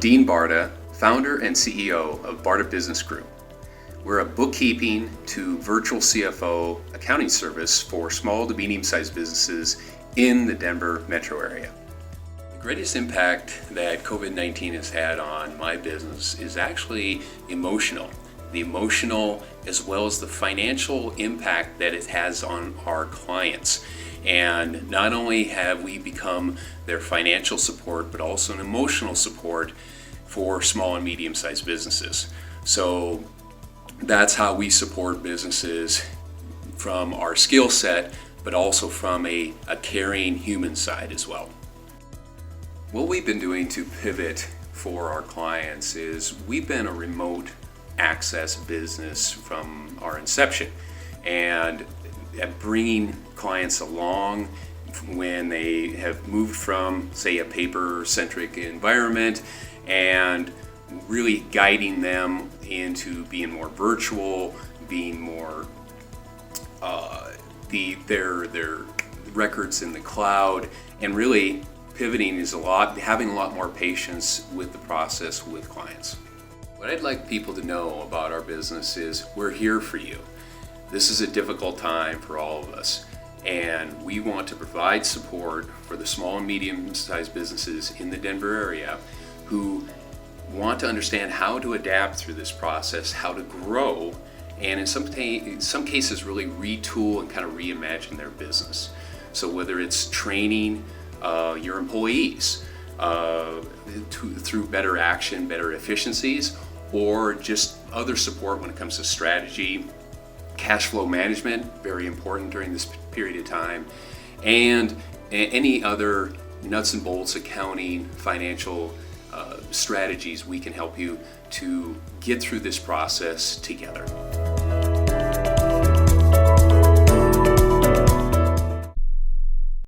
Dean Barta, founder and CEO of Barta Business Group. We're a bookkeeping to virtual CFO accounting service for small to medium-sized businesses in the Denver metro area. The greatest impact that COVID-19 has had on my business is actually emotional. The emotional as well as the financial impact that it has on our clients. And not only have we become their financial support, but also an emotional support for small and medium-sized businesses. So that's how we support businesses from our skill set, but also from a caring human side as well. What we've been doing to pivot for our clients is we've been a remote access business from our inception, and bringing clients along when they have moved from, say, a paper-centric environment and really guiding them into being more virtual, being more their records in the cloud, and really pivoting is having a lot more patience with the process with clients. What I'd like people to know about our business is we're here for you. This is a difficult time for all of us, and we want to provide support for the small and medium-sized businesses in the Denver area who want to understand how to adapt through this process, how to grow, and in some cases really retool and kind of reimagine their business. So whether it's training your employees through better action, better efficiencies, or just other support when it comes to strategy, cash flow management, very important during this period of time, and any other nuts and bolts accounting, financial strategies, we can help you to get through this process together.